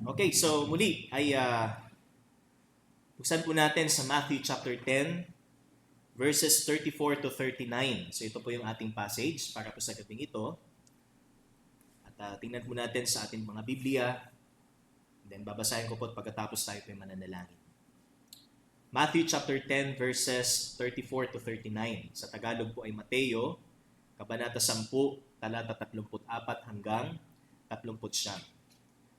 Okay, so muli ay buksan po natin sa Matthew chapter 10, verses 34 to 39. So ito po yung ating passage para po sa gabing ito. At tingnan po natin sa ating mga Biblia. Then babasahin ko po at pagkatapos tayo po yung mananalangin. Matthew chapter 10, verses 34 to 39. Sa Tagalog po ay Mateo, Kabanata 10, talata 34 hanggang 39.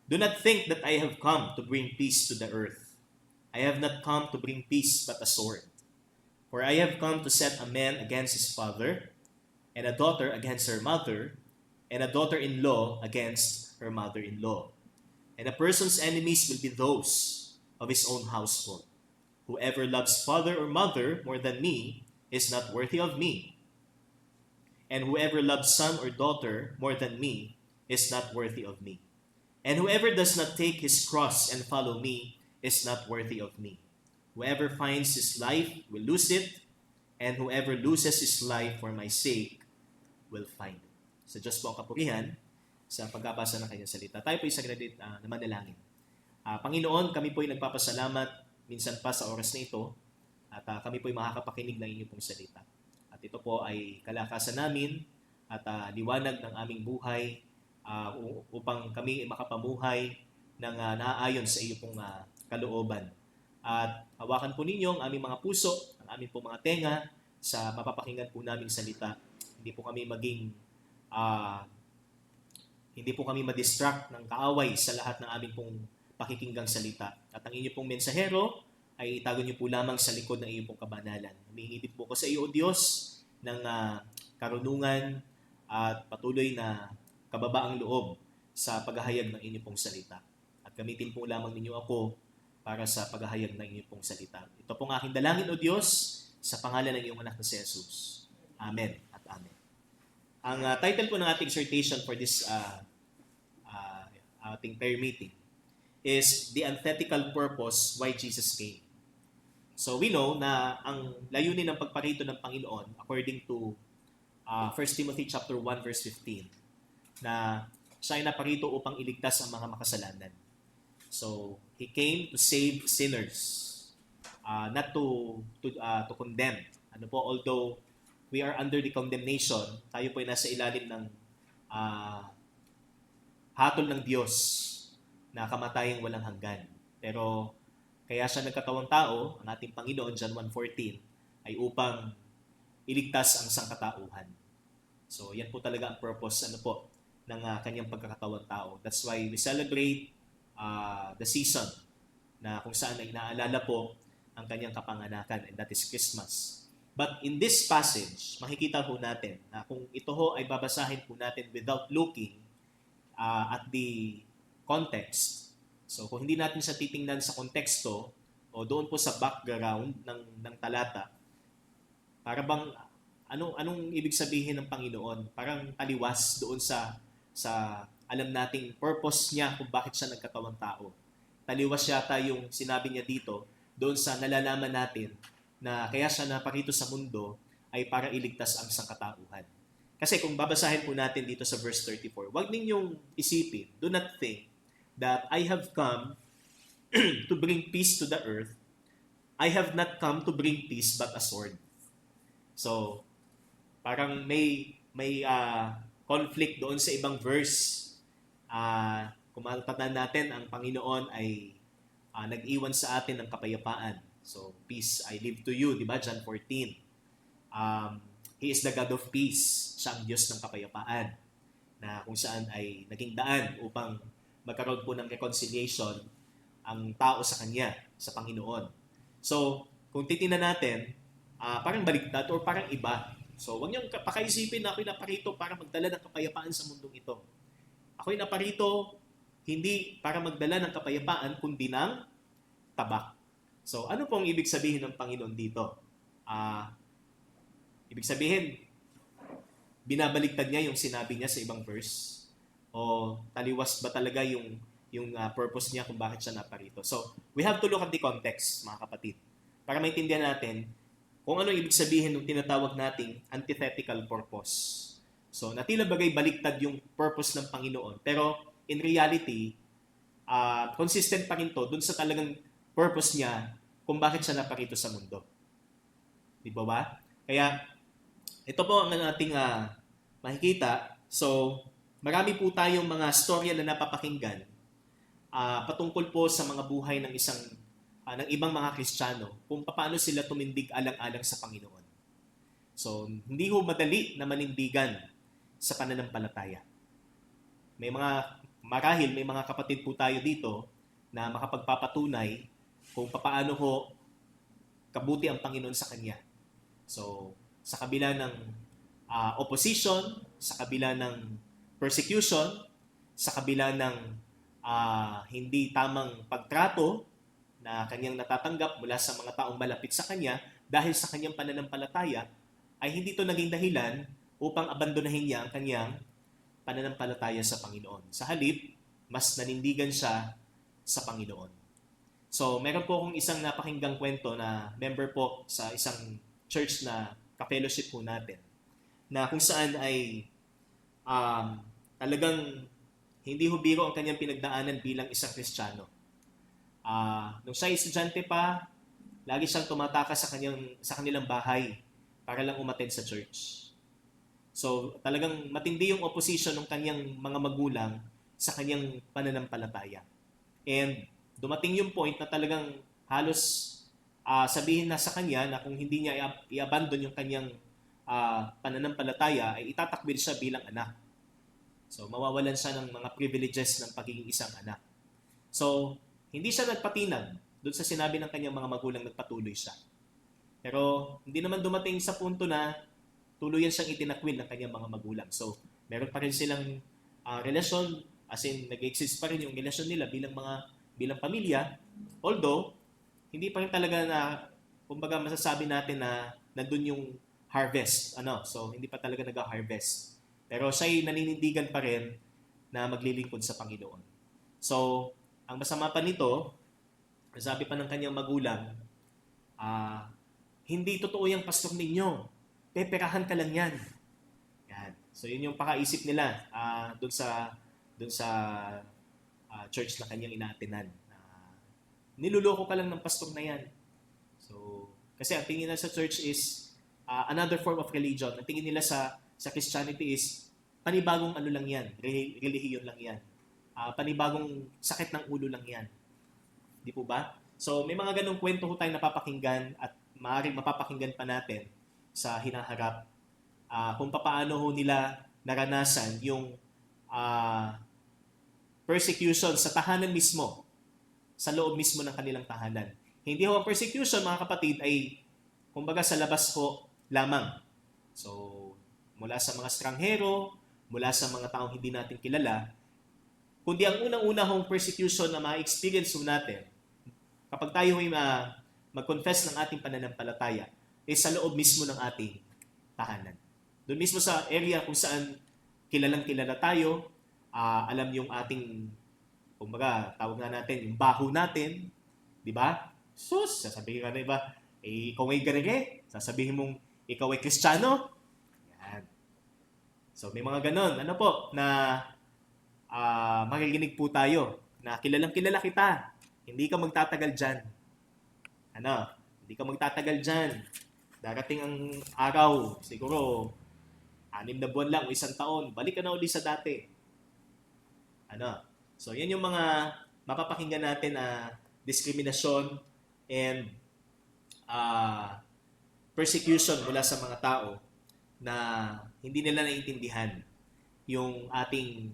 Do not think that I have come to bring peace to the earth. I have not come to bring peace but a sword. For I have come to set a man against his father, and a daughter against her mother, and a daughter-in-law against her mother-in-law. And a person's enemies will be those of his own household. Whoever loves father or mother more than me is not worthy of me. And whoever loves son or daughter more than me is not worthy of me. And whoever does not take his cross and follow me is not worthy of me. Whoever finds his life will lose it, and whoever loses his life for my sake will find it. Sa Diyos po ang kapurihan sa pagbabasa ng kanyang salita. Tayo po isang na manalangin. Panginoon, kami po ay nagpapasalamat minsan pa sa oras na ito at kami po ay makakapakinig ng inyong pong salita. At ito po ay kalakasan namin at liwanag ng aming buhay upang kami makapamuhay ng naaayon sa iyo pong kalooban. At hawakan po ninyo ang aming mga puso, ang aming po mga tenga sa mapapakinggan po naming salita. Hindi po kami hindi po kami madistract ng kaaway sa lahat ng aming pong pakikinggang salita. At ang inyong pong mensahero ay itago niyo po lamang sa likod ng iyong pong kabanalan. Humihingi po ko sa iyo, O Diyos, ng karunungan at patuloy na kababaang loob sa paghahayag ng inyong pong salita. At gamitin po lamang ninyo ako para sa paghahayag ng inyong pong salita. Ito pong aking dalangin, O Diyos, sa pangalan ng iyong anak na si Jesus. Amen at amen. Ang title po ng ating exhortation for this ating prayer meeting is The Antithetical Purpose Why Jesus Came. So we know na ang layunin ng pagparito ng Panginoon according to 1 Timothy chapter 1 verse 15 na siya ay naparito upang iligtas ang mga makasalanan. So he came to save sinners, not to condemn. Ano po, although we are under the condemnation, tayo po ay nasa ilalim ng hatol ng Diyos na kamatayang walang hanggan. Pero kaya siya nagkatawang tao, ang ating Panginoon, John 1:14, ay upang iligtas ang sangkatauhan. So yan po talaga ang purpose ng kanyang pagkakatawang tao. That's why we celebrate the season na kung saan ay naalala po ang kanyang kapanganakan, and that is Christmas. But in this passage, makikita po natin na kung ito ho ay babasahin po natin without looking at the context. So kung hindi natin siya titingnan sa konteksto o doon po sa background ng talata, para bang anong ibig sabihin ng Panginoon? Parang taliwas doon sa alam nating purpose niya kung bakit siya nagkatawang tao. Taliwas yata yung sinabi niya dito doon sa nalalaman natin na kaya siya naparito sa mundo ay para iligtas ang sangkatauhan. Kasi kung babasahin po natin dito sa verse 34, huwag ninyong isipin, do not think that I have come to bring peace to the earth. I have not come to bring peace but a sword. So, parang may conflict doon sa ibang verse. Kung matatandaan natin, ang Panginoon ay nag-iwan sa atin ng kapayapaan. So, peace I leave to you, di ba? John 14. He is the God of peace. Siya ang Diyos ng kapayapaan na kung saan ay naging daan upang magkaroon po ng reconciliation ang tao sa Kanya, sa Panginoon. So, kung titingnan natin, parang baliktad or parang iba. So, huwag niyong pakaisipin na ako'y naparito para magdala ng kapayapaan sa mundong ito. Ako'y naparito hindi para magdala ng kapayapaan, kundi ng tabak. So, ano pong ibig sabihin ng Panginoon dito? Ibig sabihin, binabaliktad niya yung sinabi niya sa ibang verse? O taliwas ba talaga yung purpose niya kung bakit siya naparito? So, we have to look at the context, mga kapatid, para maintindihan natin kung ano ibig sabihin ng tinatawag nating antithetical purpose. So, natila bagay baliktad yung purpose ng Panginoon. Pero, in reality, consistent pa rin to dun sa talagang purpose niya kung bakit siya naparito sa mundo. Di ba ba? Kaya ito po ang ating makikita. So, marami po tayong mga storya na napapakinggan patungkol po sa mga buhay ng ng ibang mga Kristiyano kung paano sila tumindig alang-alang sa Panginoon. So, hindi ho madali na manindigan sa pananampalataya. Marahil may mga kapatid po tayo dito na makapagpapatunay kung paano ho kabuti ang Panginoon sa Kanya. So, sa kabila ng opposition, sa kabila ng persecution, sa kabila ng hindi tamang pagtrato na kanyang natatanggap mula sa mga taong malapit sa kanya dahil sa kanyang pananampalataya, ay hindi ito naging dahilan upang abandonahin niya ang kanyang pananampalataya sa Panginoon. Sa halip, mas nanindigan siya sa Panginoon. So, meron po akong isang napakinggang kwento na member po sa isang church na ka-fellowship po natin, na kung saan ay talagang hindi ho biro ang kanyang pinagdaanan bilang isang Kristiyano. Nung siya estudyante pa, lagi siyang tumatakas sa kanilang bahay para lang umattend sa church. So, talagang matindi yung opposition ng kanyang mga magulang sa kanyang pananampalataya. And dumating yung point na talagang halos sabihin na sa kanya na kung hindi niya i-abandon yung kanyang pananampalataya, ay itatakbil siya bilang anak. So, mawawalan siya ng mga privileges ng pagiging isang anak. So, hindi siya nagpatinag doon sa sinabi ng kanyang mga magulang, nagpatuloy siya. Pero, hindi naman dumating sa punto na tuluyan siyang itinakwil ng kanyang mga magulang. So, meron pa rin silang relasyon, as in, nag-exist pa rin yung relasyon nila bilang pamilya. Although, hindi pa rin talaga na, kumbaga masasabi natin na nandun yung harvest. So, hindi pa talaga nag-harvest. Pero siya'y naninindigan pa rin na maglilingkod sa Panginoon. So, ang masama pa nito, sabi pa ng kanyang magulang, hindi totoo yung pastor ninyo. Peperahan ka lang yan. Yan. So, yun yung pakaisip nila doon sa church na kanyang inaatinan. Niluloko ka lang ng pastor na yan. So, kasi ang tingin nila sa church is another form of religion. Ang tingin nila sa Christianity is panibagong lang yan, relihiyon lang yan. Panibagong sakit ng ulo lang yan. Di po ba? So, may mga ganong kwento ho tayong napapakinggan at maaaring mapapakinggan pa natin sa hinaharap kung paano ho nila naranasan yung persecution sa tahanan mismo, sa loob mismo ng kanilang tahanan. Hindi ho ang persecution, mga kapatid, ay kumbaga sa labas ho lamang. So, mula sa mga stranghero, mula sa mga taong hindi natin kilala, kundi ang unang-una hong persecution na ma-experience natin kapag tayo ay mag-confess ng ating pananampalataya ay sa loob mismo ng ating tahanan. Doon mismo sa area kung saan kilalang-kilala tayo, alam yung ating, kumbaga, tawag na natin, yung baho natin, di ba? Sus, sasabihin ka na iba, ikaw ay garege, sasabihin mong ikaw ay Kristiyano. Yan. So, may mga ganon. Ano po, na makikinig po tayo, na kilalang-kilala kita. Hindi ka magtatagal dyan. Hindi ka magtatagal dyan. Darating ang araw, siguro, 6 na buwan lang o 1 taon, balik ka na uli sa dati. So, yan yung mga mapapakinggan natin na diskriminasyon and persecution mula sa mga tao na hindi nila naiintindihan yung ating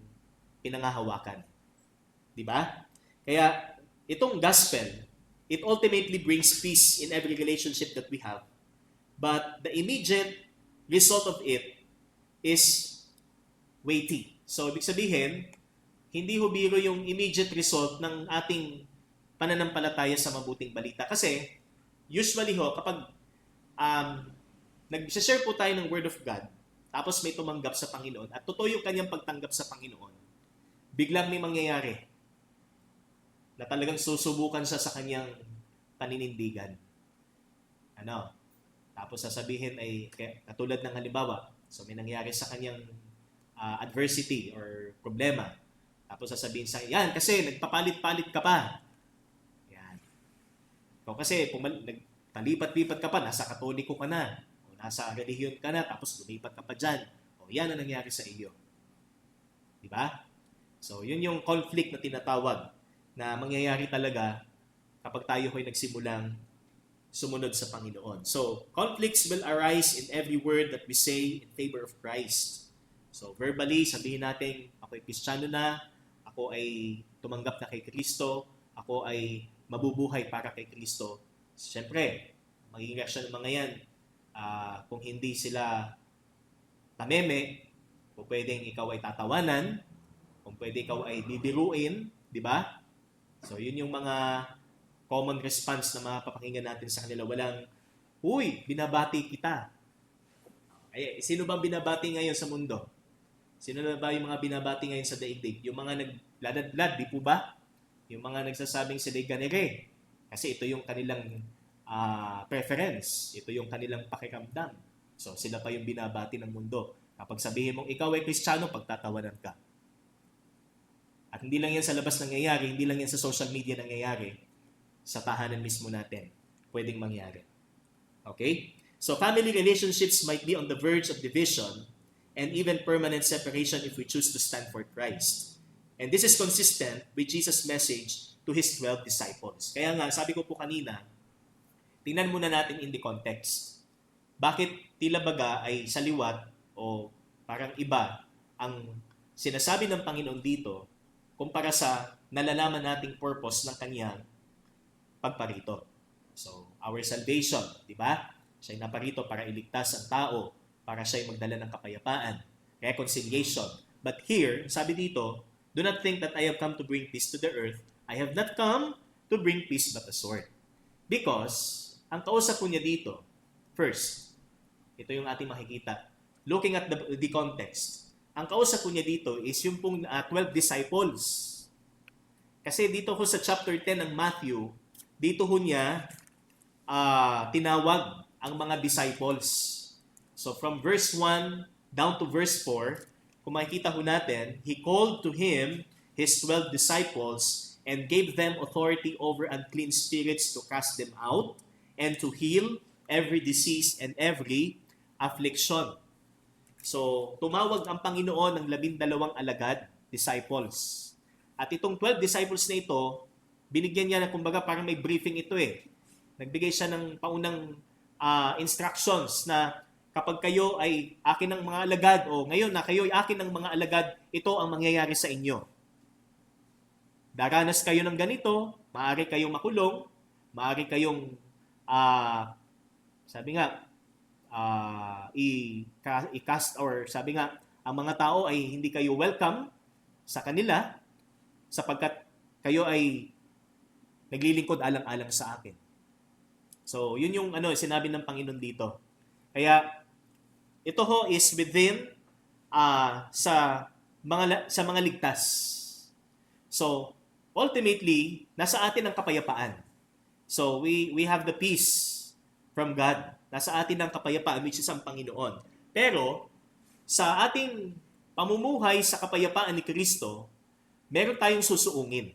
pinangahawakan. Di ba? Kaya itong gospel, it ultimately brings peace in every relationship that we have. But the immediate result of it is weighty. So, ibig sabihin, hindi ho biro yung immediate result ng ating pananampalataya sa mabuting balita. Kasi, usually ho, kapag nag-share po tayo ng Word of God, tapos may tumanggap sa Panginoon, at totoo yung kanyang pagtanggap sa Panginoon, biglang may mangyayari na talagang susubukan siya sa kanyang paninindigan. Tapos sasabihin ay, katulad ng halimbawa, so may nangyari sa kanyang adversity or problema, Tapos sasabihin sa yan kasi nagpapalit-palit ka pa. Yan. Ikaw kasi nagpalipat-lipat ka pa, nasa Katoliko ka na, o nasa relihiyon ka na, tapos lumipat ka pa dyan. O yan ang nangyari sa iyo. Di ba? So, yun yung conflict na tinatawag na mangyayari talaga kapag tayo ay nagsimulang sumunod sa Panginoon. So, conflicts will arise in every word that we say in favor of Christ. So, verbally, sabihin natin, ako ay Kristiyano na, ako ay tumanggap na kay Kristo, ako ay mabubuhay para kay Kristo. Siyempre, magiging reaksyon ng mga yan, kung hindi sila tameme, kung pwedeng ikaw ay tatawanan, kung pwede ikaw ay bibiruin, di ba? So, yun yung mga common response na mapapakinggan natin sa kanila. Walang, uy, binabati kita. Ay, sino bang binabati ngayon sa mundo? Sino na ba yung mga binabati ngayon sa daigdig? Yung mga nagladadlad, di po ba? Yung mga nagsasabing sila'y ganere. Kasi ito yung kanilang preference. Ito yung kanilang pakiramdam. So, sila pa yung binabati ng mundo. Kapag sabihin mong ikaw ay Kristiyano, pagtatawanan ka. At hindi lang yan sa labas nangyayari, hindi lang yan sa social media nangyayari, sa tahanan mismo natin pwedeng mangyari. Okay? So family relationships might be on the verge of division and even permanent separation if we choose to stand for Christ. And this is consistent with Jesus' message to His 12 disciples. Kaya nga, sabi ko po kanina, tingnan muna natin in the context. Bakit tila baga ay saliwat o parang iba ang sinasabi ng Panginoon dito kumpara sa nalalaman nating purpose ng Kanyang pagparito. So, our salvation, di ba? Siya ay naparito para iligtas ang tao, para siya ay magdala ng kapayapaan, reconciliation. But here, sabi dito, do not think that I have come to bring peace to the earth. I have not come to bring peace but a sword. Because, ang kausap po niya dito, first, ito yung ating makikita. Looking at the context, ang kausap po niya dito is yung pong 12 disciples. Kasi dito ko sa chapter 10 ng Matthew, dito ho niya tinawag ang mga disciples. So from verse 1 down to verse 4, kung makikita ho natin, He called to Him His 12 disciples and gave them authority over unclean spirits to cast them out and to heal every disease and every affliction. So tumawag ang Panginoon ng 12 alagad, disciples. At itong 12 disciples na ito, binigyan niya na kumbaga parang may briefing ito eh. Nagbigay siya ng paunang instructions na kapag kayo ay akin ng mga alagad o ngayon na kayo ay akin ng mga alagad, ito ang mangyayari sa inyo. Daranas kayo ng ganito, maaari kayong makulong, maaari kayong sabi nga i-cast or sabi nga ang mga tao ay hindi kayo welcome sa kanila sapagkat kayo ay naglilingkod alang-alang sa akin. So, yun yung sinabi ng Panginoon dito. Kaya, ito ho is within sa mga ligtas. So, ultimately, nasa atin ang kapayapaan. So, we have the peace from God. Nasa atin ang kapayapaan, which is ang Panginoon. Pero, sa ating pamumuhay sa kapayapaan ni Kristo, meron tayong susuungin.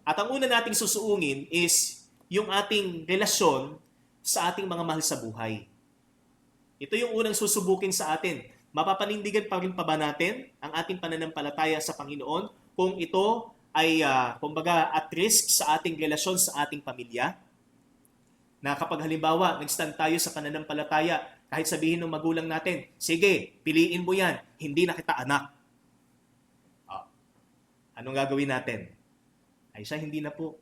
At ang una nating susuungin is yung ating relasyon sa ating mga mahal sa buhay. Ito yung unang susubukin sa atin. Mapapanindigan pa rin pa ba natin ang ating pananampalataya sa Panginoon kung ito ay kumbaga at risk sa ating relasyon sa ating pamilya? Na kapag halimbawa nag-stand tayo sa pananampalataya, kahit sabihin ng magulang natin, sige, piliin mo yan, hindi na kita anak. Anong gagawin natin? Ay siya, hindi na po.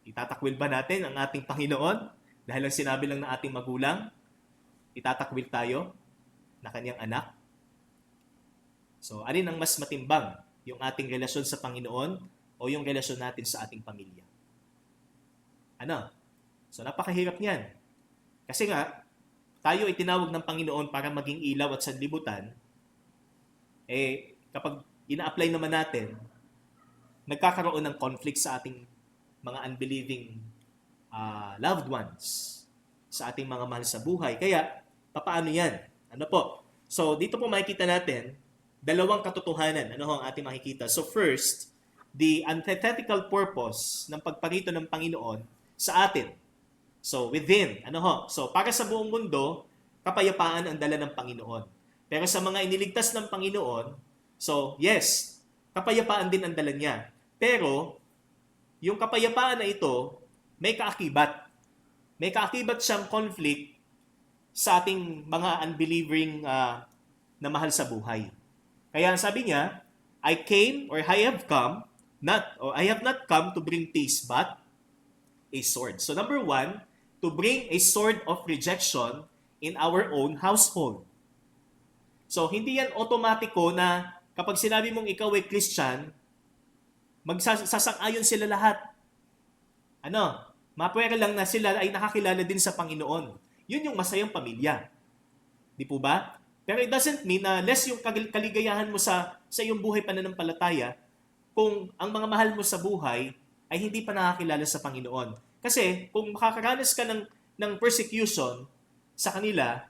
Itatakwil ba natin ang ating Panginoon? Dahil ang sinabi lang ng ating magulang, itatakwil tayo na kanyang anak? So, alin ang mas matimbang? Yung ating relasyon sa Panginoon o yung relasyon natin sa ating pamilya? So, napakahirap niyan. Kasi nga, tayo ay tinawag ng Panginoon para maging ilaw at sanlibutan. Kapag ina-apply naman natin, nagkakaroon ng conflict sa ating mga unbelieving loved ones, sa ating mga mahal sa buhay. Kaya, papaano yan? So, dito po makikita natin dalawang katotohanan. Ano ho ang ating makikita? So first, the antithetical purpose ng pagparito ng Panginoon sa atin. So within, ano ho? So para sa buong mundo, kapayapaan ang dala ng Panginoon. Pero sa mga iniligtas ng Panginoon, so yes, kapayapaan din ang dala niya. Pero yung kapayapaan na ito, may kaakibat. May kaakibat siyang conflict sa ating mga unbelieving na mahal sa buhay. Kaya sabi niya, I have not come to bring peace, but a sword. So number one, to bring a sword of rejection in our own household. So hindi yan automatiko na kapag sinabi mong ikaw ay Christian, magsasang-ayon sila lahat. Mapwera lang na sila ay nakakilala din sa Panginoon. Yun yung masayang pamilya. Di po ba? Pero it doesn't mean na less yung kaligayahan mo sa iyong buhay pananampalataya kung ang mga mahal mo sa buhay ay hindi pa nakakilala sa Panginoon. Kasi kung makakaranas ka ng persecution sa kanila,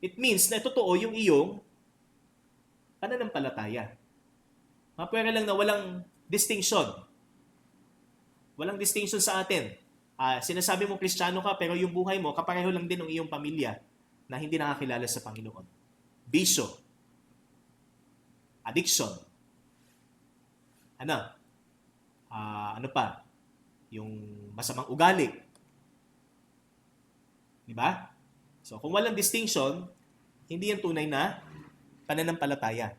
it means na totoo yung iyong pananampalataya. Mapwera lang na walang distinction. Walang distinction sa atin. Sinasabi mo Kristiyano ka pero yung buhay mo kapareho lang din ng iyong pamilya na hindi nakakilala sa Panginoon. Bisyo. Addiction. Ano pa? Yung masamang ugali. Di ba? So kung walang distinction, hindi yan tunay na pananampalataya.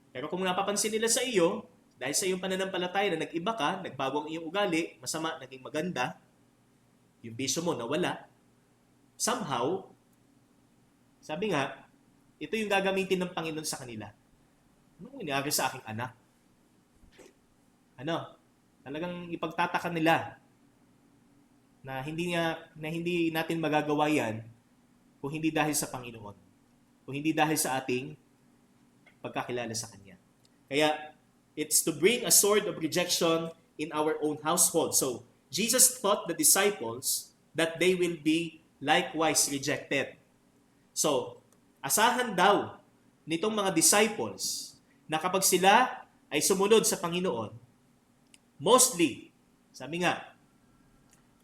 Pero kung napapansin nila sa iyo, dahil sa iyong pananampalataya na nag-iba ka, nagbago ang iyong ugali, masama, naging maganda, yung bisyo mo nawala, somehow, sabi nga, ito yung gagamitin ng Panginoon sa kanila. Anong nangyari sa aking anak? Talagang ipagtataka nila na hindi natin magagawa yan kung hindi dahil sa Panginoon. Kung hindi dahil sa ating pagkakilala sa Kanya. Kaya, it's to bring a sword of rejection in our own household. So, Jesus taught the disciples that they will be likewise rejected. So, asahan daw nitong mga disciples na kapag sila ay sumunod sa Panginoon, mostly, sabi nga,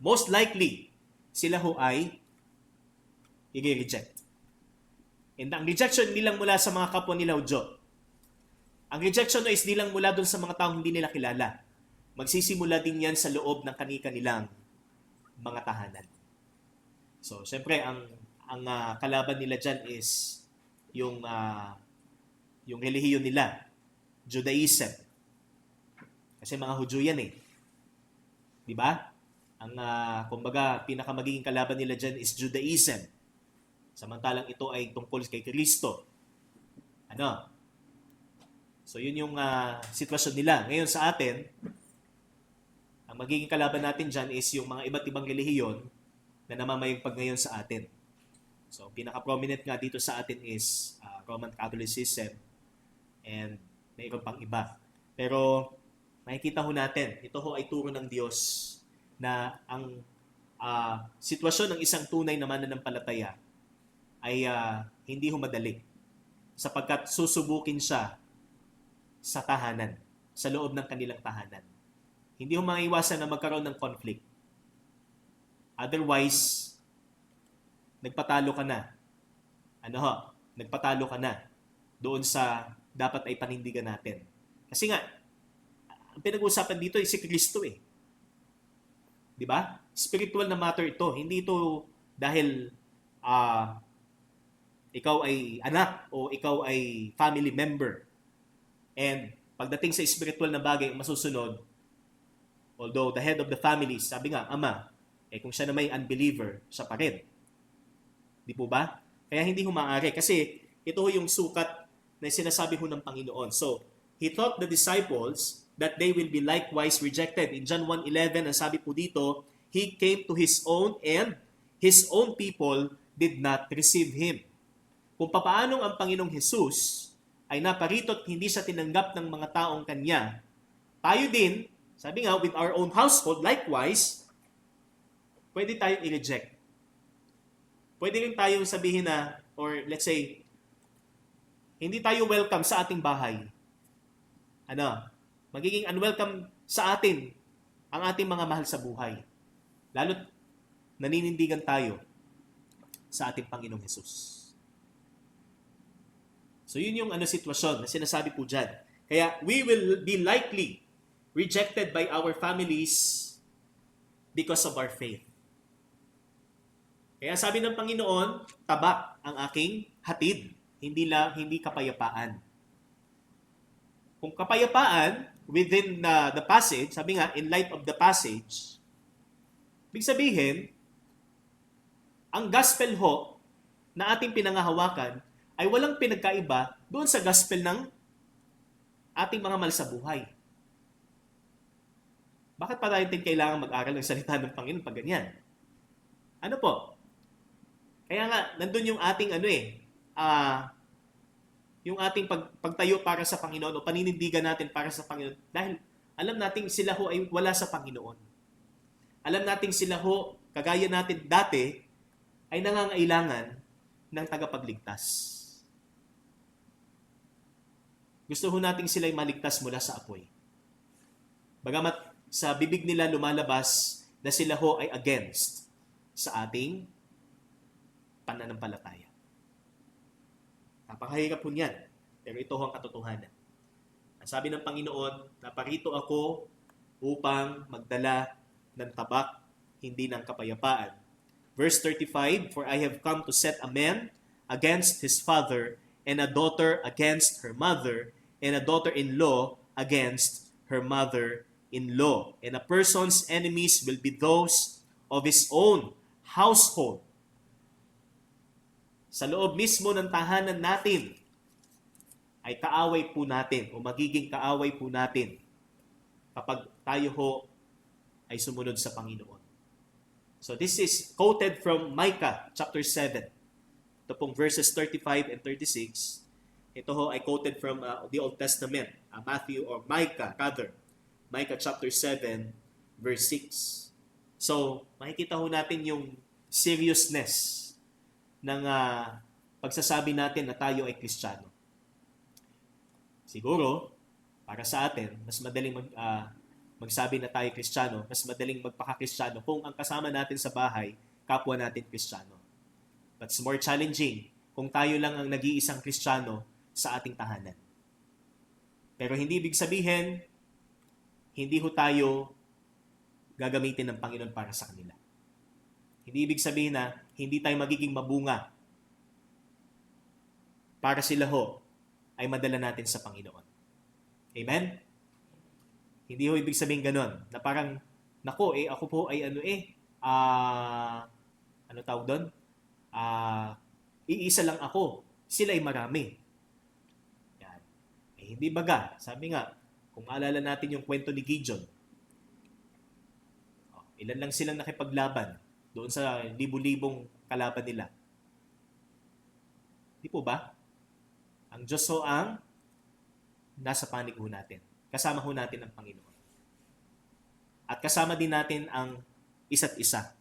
most likely, sila ho ay i-reject. And ang rejection hindi lang mula sa mga kapwa nila Hudyo. Ang rejection is di lang mula doon sa mga taong hindi nila kilala. Magsisimula din yan sa loob ng kani-kanilang mga tahanan. So, syempre, ang kalaban nila dyan is yung relihiyon nila, Judaism. Kasi mga Hudyo yan eh. Di ba? Kumbaga, pinakamagiging kalaban nila dyan is Judaism. Samantalang ito ay tungkol kay Kristo. So, yun yung sitwasyon nila. Ngayon sa atin, ang magiging kalaban natin dyan is yung mga iba't ibang relihiyon na namamayagpag ngayon sa atin. So, pinaka-prominent nga dito sa atin is Roman Catholicism and mayroon pang iba. Pero, makikita ho natin, ito ho ay turo ng Diyos na ang sitwasyon ng isang tunay na mananampalataya ay hindi ho madali sapagkat susubukin siya sa tahanan, sa loob ng kanilang tahanan. Hindi ho maiwasan na magkaroon ng conflict. Otherwise, nagpatalo ka na. Nagpatalo ka na doon sa dapat ay panindigan natin. Kasi nga, ang pinag-uusapan dito ay si Kristo eh. Di ba? Spiritual na matter ito. Hindi ito dahil ikaw ay anak o ikaw ay family member. And pagdating sa spiritual na bagay, masusunod, although the head of the family, sabi nga, ama, kung siya na may unbeliever, siya pa rin. Di po ba? Kaya hindi ho maaari. Kasi ito yung sukat na sinasabi ho ng Panginoon. So, He taught the disciples that they will be likewise rejected. In John 1:11, ang sabi po dito, He came to His own and His own people did not receive Him. Kung papaanong ang Panginoong Jesus ay naparito at hindi siya tinanggap ng mga taong Kanya, tayo din, sabi nga, with our own household, likewise, pwede tayong i-reject. Pwede rin tayong sabihin na, or let's say, Hindi tayo welcome sa ating bahay. Ano? Magiging unwelcome sa atin ang ating mga mahal sa buhay. Lalo't naninindigan tayo sa ating Panginoong Hesus. So yun yung sitwasyon na sinasabi po dyan. Kaya we will be likely rejected by our families because of our faith. Kaya sabi ng Panginoon, tabak ang aking hatid, hindi kapayapaan. Kung kapayapaan within the passage, sabi nga, in light of the passage, ibig sabihin, ang gospel ho na ating pinangahawakan ay walang pinagkaiba doon sa gospel ng ating mga mahal sa buhay. Bakit pa natin kailangan mag-aral ng salita ng Panginoon pag ganyan? Ano po? Kaya nga, nandun yung ating yung ating pagtayo para sa Panginoon o paninindigan natin para sa Panginoon dahil alam nating sila ho ay wala sa Panginoon. Alam nating sila ho, kagaya natin dati, ay nangangailangan ng tagapagligtas. Gusto ho nating sila'y maligtas mula sa apoy. Bagamat sa bibig nila lumalabas na sila ho ay against sa ating pananampalataya. Napakahirap po niyan. Pero ito ho ang katotohanan. Ang sabi ng Panginoon, naparito ako upang magdala ng tabak, hindi ng kapayapaan. Verse 35, for I have come to set a man against his father, and a daughter against her mother, and a daughter-in-law against her mother-in-law. And a person's enemies will be those of his own household. Sa loob mismo ng tahanan natin, ay kaaway po natin o magiging kaaway po natin kapag tayo ho ay sumunod sa Panginoon. So this is quoted from Micah chapter 7. Ito pong verses 35 and 36. Ito ho ay quoted from the Old Testament, Matthew or Micah rather. Micah chapter 7 verse 6. So makikita ho natin yung seriousness ng pagsasabi natin na tayo ay Kristiyano. Siguro, para sa atin, mas madaling magsabi na tayo Kristiyano, mas madaling magpaka-Kristiyano kung ang kasama natin sa bahay, kapwa natin Kristiyano. But it's more challenging kung tayo lang ang nag-iisang Kristiyano sa ating tahanan. Pero hindi ibig sabihin, hindi ho tayo gagamitin ng Panginoon para sa kanila. Hindi ibig sabihin na hindi tayo magiging mabunga para sila ho ay madala natin sa Panginoon. Amen? Hindi ho ibig sabihin ganon, na parang, nako, ako po ay ano tawag doon? Iisa lang ako. Sila ay marami. Yan. Hindi baga. Sabi nga, kung maalala natin yung kwento ni Gideon, ilan lang silang nakipaglaban doon sa libu-libong kalaban nila. Di po ba? Ang Diyos ho ang nasa panig ho natin. Kasama ho natin ang Panginoon. At kasama din natin ang isa't isa.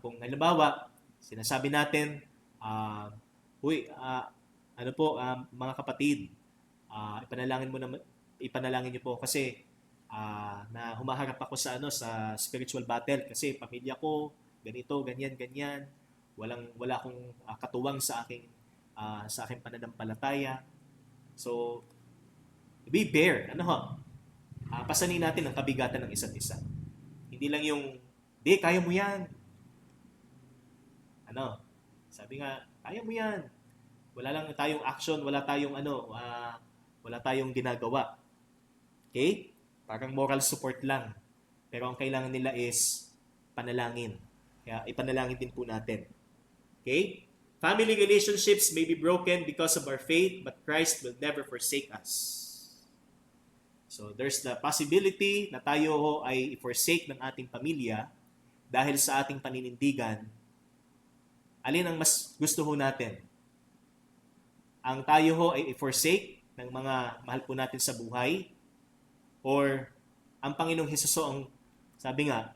Kung halimbawa, sinasabi natin, mga kapatid, ipanalangin niyo po kasi na humaharap ako sa spiritual battle kasi pamilya ko ganito, ganyan. Wala akong katuwang sa aking pananampalataya. So we bear, pasanin natin ang kabigatan ng isa't isa. Hindi lang yung, kaya mo yan. Sabi nga, kaya mo yan. Wala lang tayong action, wala tayong ginagawa. Okay? Parang moral support lang. Pero ang kailangan nila is panalangin. Kaya ipanalangin din po natin. Okay? Family relationships may be broken because of our faith, but Christ will never forsake us. So there's the possibility na tayo ay i-forsake ng ating pamilya dahil sa ating paninindigan. Alin ang mas gusto ho natin? Ang tayo ay i-forsake ng mga mahal po natin sa buhay? Or ang Panginoong Hesus ang, sabi nga,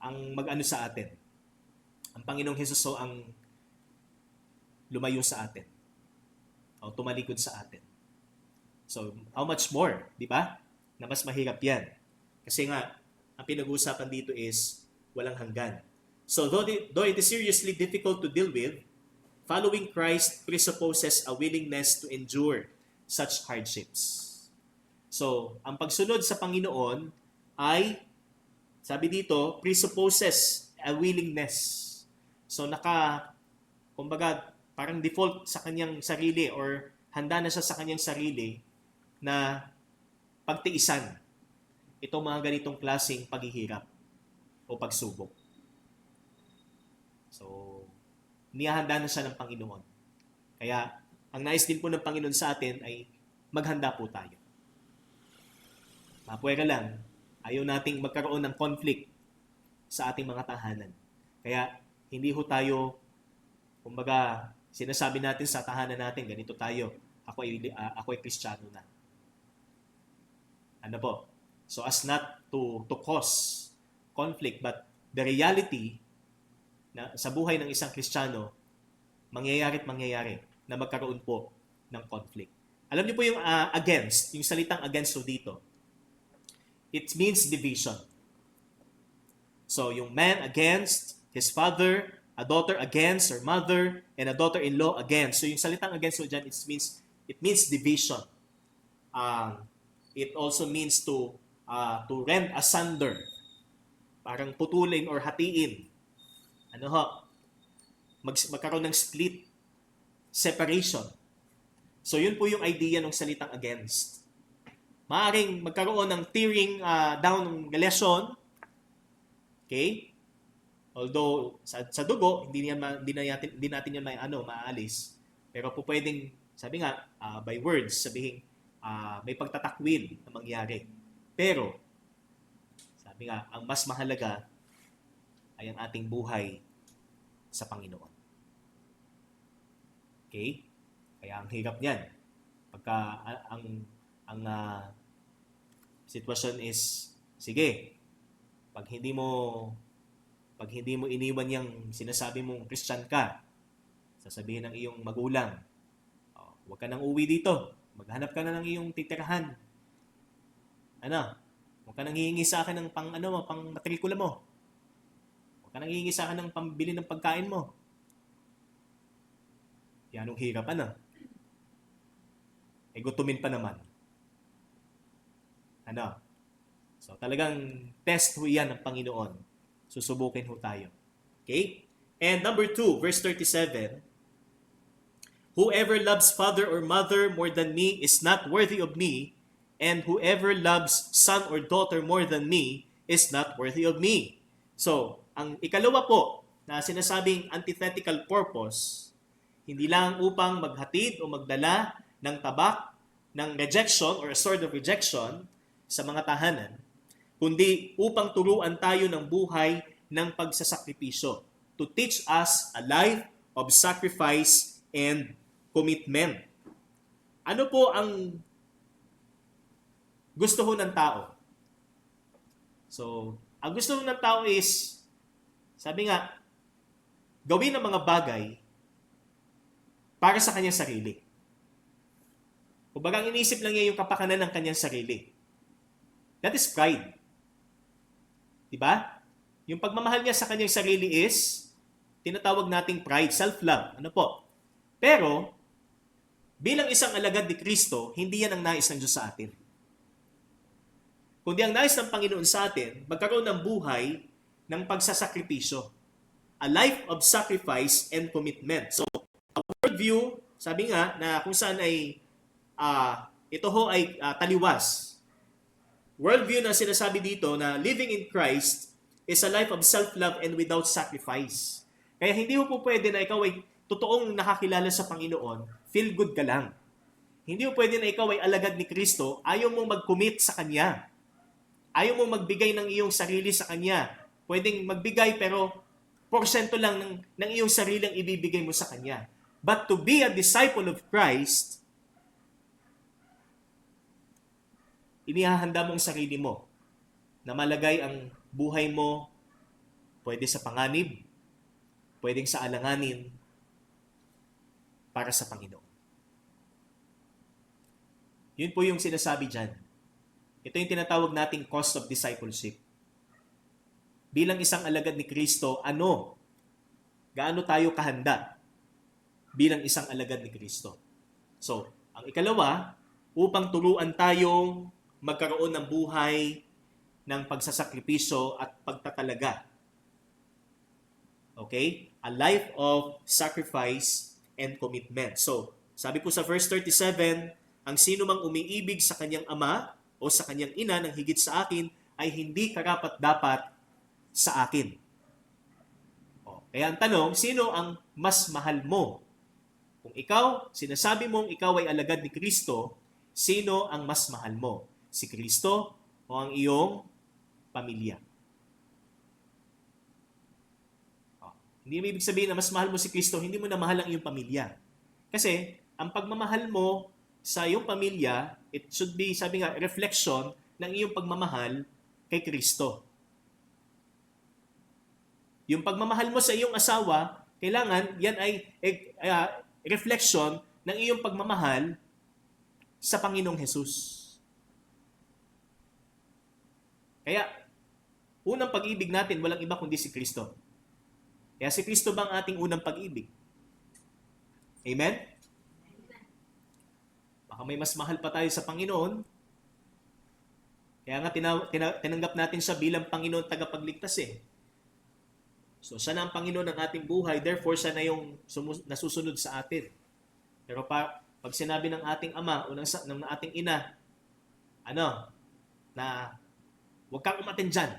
ang mag-ano sa atin? Ang Panginoong Hesus ang lumayo sa atin o tumalikod sa atin. So, how much more, di ba? Na mas mahirap yan. Kasi nga, ang pinag-uusapan dito is walang hanggan. So, though it is seriously difficult to deal with, following Christ presupposes a willingness to endure such hardships. So, ang pagsunod sa Panginoon ay, sabi dito, presupposes a willingness. So, kumbaga, parang default sa kanyang sarili or handa na siya sa kanyang sarili na pagtiisan itong mga ganitong klaseng paghihirap o pagsubok. So, niyahanda na siya ng Panginoon. Kaya, ang nais din po ng Panginoon sa atin ay maghanda po tayo. Mapuwera lang, ayaw nating magkaroon ng conflict sa ating mga tahanan. Kaya, hindi ho tayo, kumbaga, sinasabi natin sa tahanan natin, ganito tayo, ako ay Kristiyano na. Ano po? So as not to cause conflict, but the reality na sa buhay ng isang Kristiyano, mangyayari na magkaroon po ng conflict. Alam niyo po yung against, yung salitang against po dito. It means division. So yung man against his father, a daughter against her mother, and a daughter-in-law against. So yung salitang against po dyan, it means division. It also means to rend asunder. Parang putulin or hatiin. Ano ho? Magkaroon ng split. Separation. So yun po yung idea ng salitang against. Maaring magkaroon ng tearing down ng relasyon. Okay? Although sa dugo, hindi natin yan maalis. Pero po pwedeng, sabi nga, by words, sabihin, may pagtatakwil na mangyari. Pero, sabi nga, ang mas mahalaga ay ang ating buhay sa Panginoon. Okay? Kaya ang hirap niyan. Pagka ang sitwasyon is, sige, pag hindi mo iniwan yung sinasabi mong Christian ka, sasabihin ng iyong magulang, huwag ka nang uwi dito. Maghanap ka na ng iyong titirahan. Huwag ka nang hihingi sa akin ng pang matrikula mo. Huwag ka nang hihingi sa akin ng pambili ng pagkain mo. Yan ang hirap, gutumin pa naman. So talagang test ho yan ng Panginoon. Susubukin ho tayo. Okay? And number 2, verse 37, whoever loves father or mother more than me is not worthy of me, and whoever loves son or daughter more than me is not worthy of me. So, ang ikalawa po na sinasabing antithetical purpose, hindi lang upang maghatid o magdala ng tabak ng rejection or a sword of rejection sa mga tahanan, kundi upang turuan tayo ng buhay ng pagsasakripisyo, to teach us a life of sacrifice and commitment. Ano po ang gusto ho ng tao? So, ang gusto ho ng tao is, sabi nga, gawin ang mga bagay para sa kanyang sarili. Kumbaga, ang inisip lang niya yung kapakanan ng kanyang sarili. That is pride. Diba? Yung pagmamahal niya sa kanyang sarili is, tinatawag nating pride, self-love. Ano po? Pero, bilang isang alagad ni Kristo, hindi yan ang nais ng Diyos sa atin. Kundi ang nais ng Panginoon sa atin, magkaroon ng buhay ng pagsasakripisyo. A life of sacrifice and commitment. So, a worldview, sabi nga, na kung saan ay, ito ho ay taliwas. Worldview na sinasabi dito na living in Christ is a life of self-love and without sacrifice. Kaya hindi mo po pwede na ikaw ay totoong nakakilala sa Panginoon, feel good ka lang. Hindi mo pwede na ikaw ay alagad ni Kristo, ayaw mong mag-commit sa Kanya. Ayaw mong magbigay ng iyong sarili sa Kanya. Pwedeng magbigay pero porsyento lang ng iyong sarili ang ibibigay mo sa Kanya. But to be a disciple of Christ, inihahanda mo ang sarili mo na malagay ang buhay mo pwede sa panganib, pwedeng sa alanganin, para sa Panginoon. Yun po yung sinasabi dyan. Ito yung tinatawag nating cost of discipleship. Bilang isang alagad ni Kristo, gaano tayo kahanda bilang isang alagad ni Kristo? So, ang ikalawa, upang turuan tayong magkaroon ng buhay ng pagsasakripisyo at pagtatalaga. Okay? A life of sacrifice and commitment. So, sabi po sa verse 37, ang sino mang umiibig sa kanyang ama o sa kanyang ina ng higit sa akin ay hindi karapat-dapat sa akin. Kaya ang tanong, sino ang mas mahal mo? Kung ikaw, sinasabi mong ikaw ay alagad ni Kristo, sino ang mas mahal mo? Si Kristo o ang iyong pamilya? Hindi mo ibig sabihin na mas mahal mo si Kristo, hindi mo na mahal ang iyong pamilya. Kasi, ang pagmamahal mo sa iyong pamilya, it should be, sabi nga, reflection ng iyong pagmamahal kay Kristo. Yung pagmamahal mo sa iyong asawa, kailangan yan ay reflection ng iyong pagmamahal sa Panginoong Hesus. Kaya, unang pag-ibig natin, walang iba kundi si Kristo. Kaya si Kristo ba ang ating unang pag-ibig? Amen? Baka may mas mahal pa tayo sa Panginoon. Kaya nga tinanggap natin siya bilang Panginoon tagapagligtas eh. So siya na ang Panginoon ng ating buhay, therefore siya na yung nasusunod sa atin. Pero pag sinabi ng ating ama o ng ating ina, na huwag kang umatin dyan.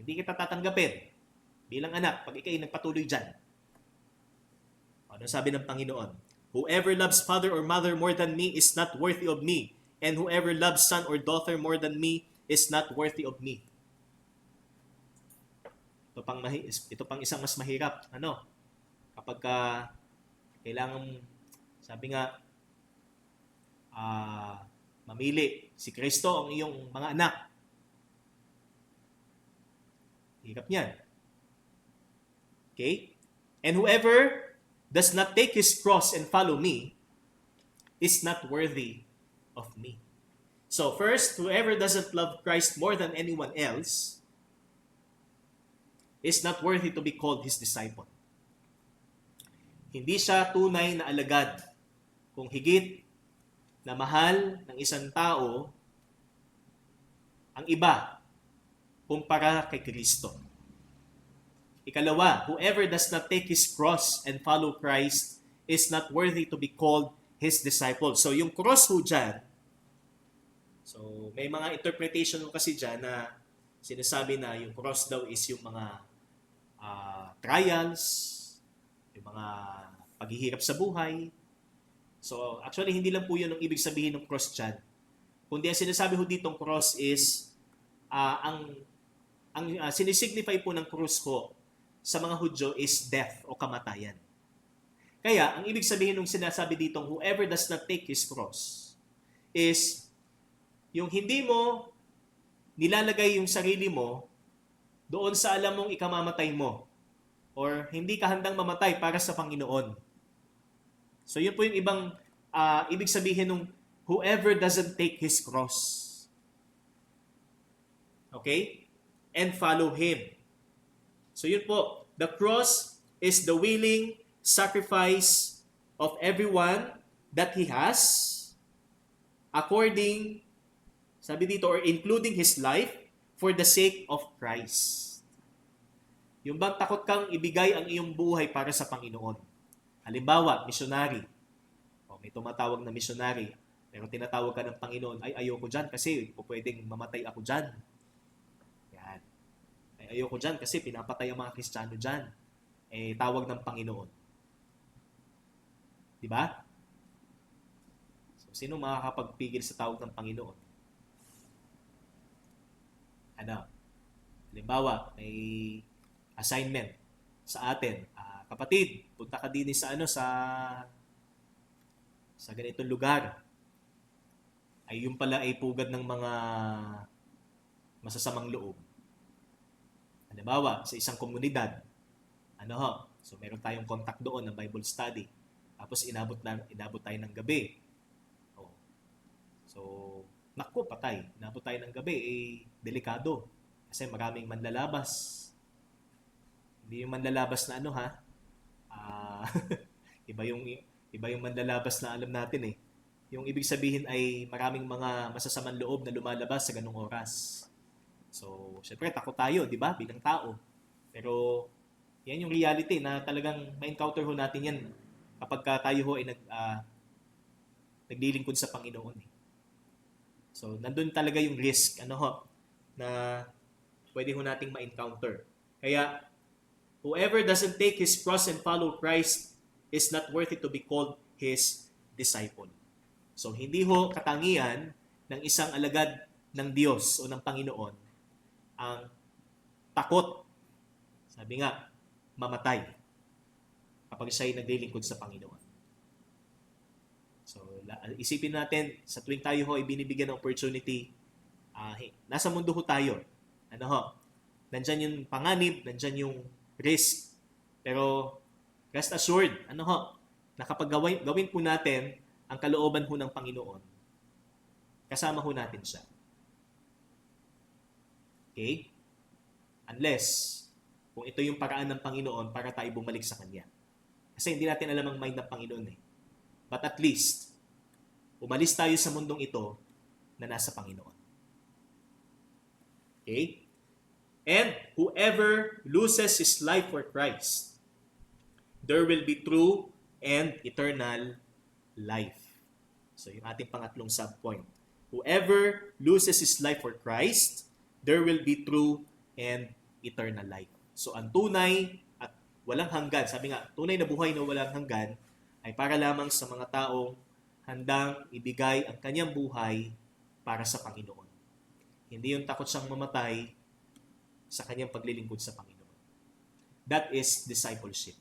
Hindi kita tatanggapin bilang anak pag ikay nagpatuloy dyan. Ano sabi ng Panginoon? Whoever loves father or mother more than me is not worthy of me, and whoever loves son or daughter more than me is not worthy of me. Ito pang isang mas mahirap. Kapag kailangan, sabi nga, mamili si Kristo ang iyong mga anak. Hirap niyan. Okay? And whoever does not take his cross and follow me is not worthy of me. So first, whoever doesn't love Christ more than anyone else is not worthy to be called his disciple. Hindi siya tunay na alagad kung higit na mahal ng isang tao ang iba kumpara kay Kristo. Ikalawa, whoever does not take his cross and follow Christ is not worthy to be called his disciple. So yung cross ho dyan, so may mga interpretation kasi dyan na sinasabi na yung cross daw is yung mga trials, yung mga paghihirap sa buhay. So actually hindi lang po yun ang ibig sabihin ng cross dyan. Kundi ang sinasabi ho ditong cross is ang sinisignify po ng krus ho sa mga Hudyo is death o kamatayan. Kaya, ang ibig sabihin ng sinasabi ditong whoever does not take his cross is yung hindi mo nilalagay yung sarili mo doon sa alam mong ikamamatay mo or hindi ka handang mamatay para sa Panginoon. So yun po yung ibig sabihin ng whoever doesn't take his cross. Okay? And follow him. So yun po, the cross is the willing sacrifice of everyone that he has according, sabi dito, or including his life for the sake of Christ. Yung bang takot kang ibigay ang iyong buhay para sa Panginoon? Halimbawa, missionary. May tumatawag na missionary, pero tinatawag ka ng Panginoon, ay ayoko dyan kasi pwedeng mamatay ako dyan. Yan. Ay ayoko dyan kasi pinapatay ang mga Kristiyano dyan. Tawag ng Panginoon. Diba? So, sino makakapagpigil sa tawag ng Panginoon? Halimbawa, may assignment sa atin. Kapatid, punta ka din sa ganitong lugar. Ay yung pala ay pugad ng mga masasamang loob. Halimbawa, sa isang komunidad, So meron tayong contact doon ng Bible study. Tapos inabot tayo ng gabi. Oh. So, naku, patay. Inabot tayo ng gabi, delikado. Kasi maraming manlalabas. Hindi yung manlalabas na ano ha. Ah, iba yung manlalabas na alam natin eh. Yung ibig sabihin ay maraming mga masasamang loob na lumalabas sa ganung oras. So, syempre takot tayo, di ba? Bilang tao. Pero yan yung reality na talagang ma-encounter ho natin yan kapag tayo ho ay naglilingkod sa Panginoon. So, nandun talaga yung risk na pwede ho nating ma-encounter. Kaya, whoever doesn't take his cross and follow Christ is not worthy to be called his disciple. So, hindi ho katangian ng isang alagad ng Diyos o ng Panginoon ang takot, sabi nga, mamatay kapag siya ay naglilingkod sa Panginoon. So, isipin natin, sa tuwing tayo ho ay binibigyan ng opportunity, nasa mundo ho tayo. Nandyan yung panganib, nandyan yung risk. Pero, rest assured, na kapag gawin po natin ang kalooban ho ng Panginoon, kasama ho natin siya. Okay? Unless, kung ito yung paraan ng Panginoon para tayo bumalik sa Kanya. Kasi hindi natin alam ang mind ng Panginoon eh. But at least, umalis tayo sa mundong ito na nasa Panginoon. Okay? And whoever loses his life for Christ, there will be true and eternal life. So, yung ating pangatlong subpoint. Whoever loses his life for Christ, there will be true and eternal life. So, ang tunay at walang hanggan, sabi nga, tunay na buhay na walang hanggan, ay para lamang sa mga taong handang ibigay ang kanyang buhay para sa Panginoon. Hindi yung takot siyang mamatay sa kanyang paglilingkod sa Panginoon. That is discipleship.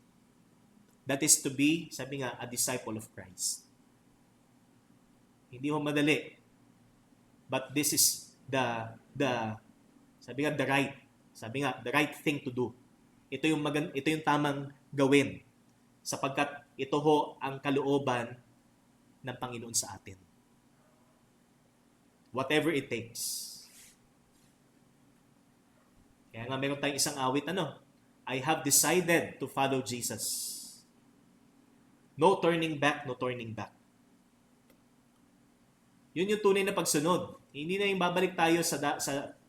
That is to be, sabi nga, a disciple of Christ. Hindi ho madali. But this is sabi nga, the right thing to do. Ito yung tamang gawin. Sapagkat ito ho ang kalooban ng Panginoon sa atin. Whatever it takes. Kaya nga meron tayong isang awit, I have decided to follow Jesus. No turning back, no turning back. Yun yung tunay na pagsunod. Hindi na yung babalik tayo sa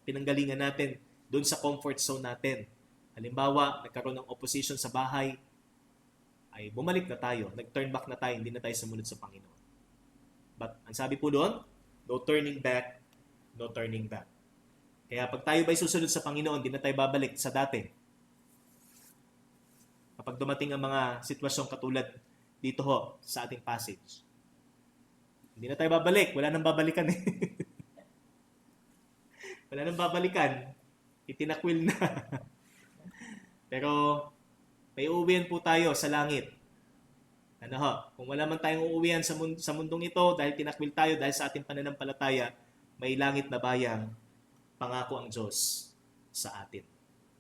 pinanggalingan natin, doon sa comfort zone natin. Halimbawa, nagkaroon ng opposition sa bahay, ay bumalik na tayo, nag-turn back na tayo, hindi na tayo sumunod sa Panginoon. But ang sabi po doon, no turning back, no turning back. Kaya pag tayo ba'y susunod sa Panginoon, hindi na tayo babalik sa dati. Kapag dumating ang mga sitwasyong katulad dito ho, sa ating passage. Hindi na tayo babalik, wala nang babalikan eh. Wala nang babalikan, itinakwil na. Pero, may uuwihan po tayo sa langit. Kung wala man tayong uuwihan sa mundong ito, dahil tinakwil tayo, dahil sa ating pananampalataya, may langit na bayang pangako ang Diyos sa atin.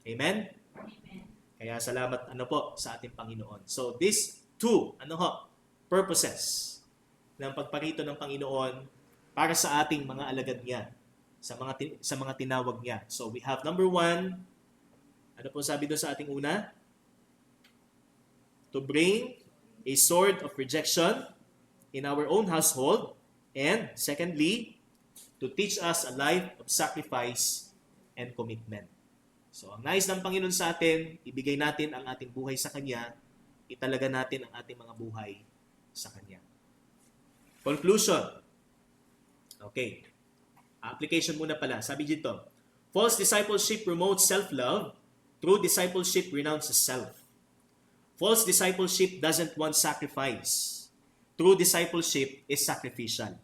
Amen? Amen. Kaya salamat sa ating Panginoon. So, these two, purposes ng pagparito ng Panginoon para sa ating mga alagad niya, sa mga tinawag niya. So, we have number 1, ano po sabi doon sa ating una? To bring a sword of rejection in our own household. And secondly, to teach us a life of sacrifice and commitment. So, ang nais ng Panginoon sa atin, ibigay natin ang ating buhay sa Kanya, italaga natin ang ating mga buhay sa Kanya. Conclusion. Okay. Application muna pala. Sabi dito, false discipleship promotes self-love. True discipleship renounces self. False discipleship doesn't want sacrifice. True discipleship is sacrificial.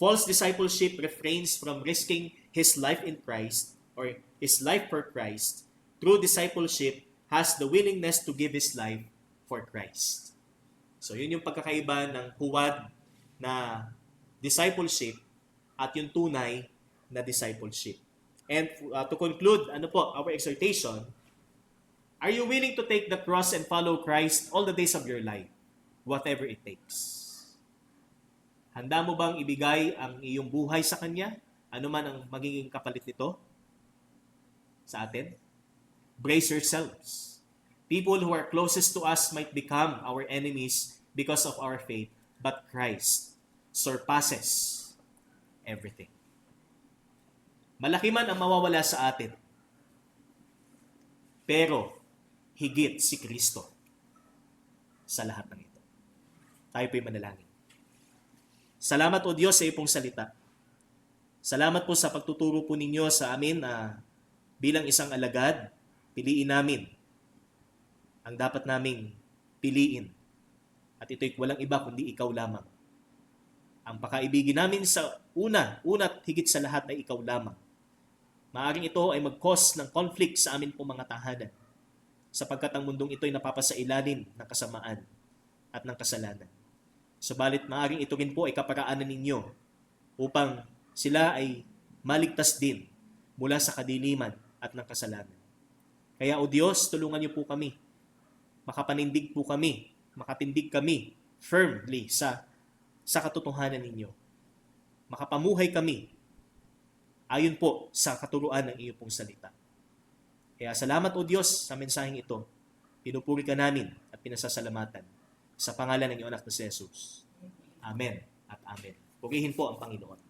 False discipleship refrains from risking his life in Christ or his life for Christ. True discipleship has the willingness to give his life for Christ. So yun yung pagkakaiba ng huwad na discipleship at yung tunay na discipleship. And to conclude, our exhortation, Are you willing to take the cross and follow Christ all the days of your life, whatever it takes? Handa mo bang ibigay ang iyong buhay sa Kanya? Ano man ang magiging kapalit nito sa atin? Brace yourselves. People who are closest to us might become our enemies because of our faith, but Christ surpasses everything. Malaki man ang mawawala sa atin, pero higit si Kristo sa lahat ng ito. Tayo po'y manalangin. Salamat o Diyos sa iyong salita. Salamat po sa pagtuturo po ninyo sa amin na bilang isang alagad, piliin namin ang dapat naming piliin. At ito'y walang iba kundi ikaw lamang. Ang pakaibigin namin sa una't higit sa lahat ay ikaw lamang. Maaring ito ay mag-cause ng conflict sa amin pong mga tahanan, sapagkat ang mundong ito ay napapasailalim ng kasamaan at ng kasalanan. Subalit maaring ito rin po ay kaparaanan ninyo upang sila ay maligtas din mula sa kadiliman at ng kasalanan. Kaya o Diyos, tulungan niyo po kami. Makapanindig po kami, makatindig kami firmly sa katotohanan ninyo. Makapamuhay kami ayon po sa katuruan ng iyong pong salita. Kaya salamat o Diyos sa mensaheng ito. Pinupuri ka namin at pinasasalamatan sa pangalan ng iyong anak na si Jesus. Amen at amen. Purihin po ang Panginoon.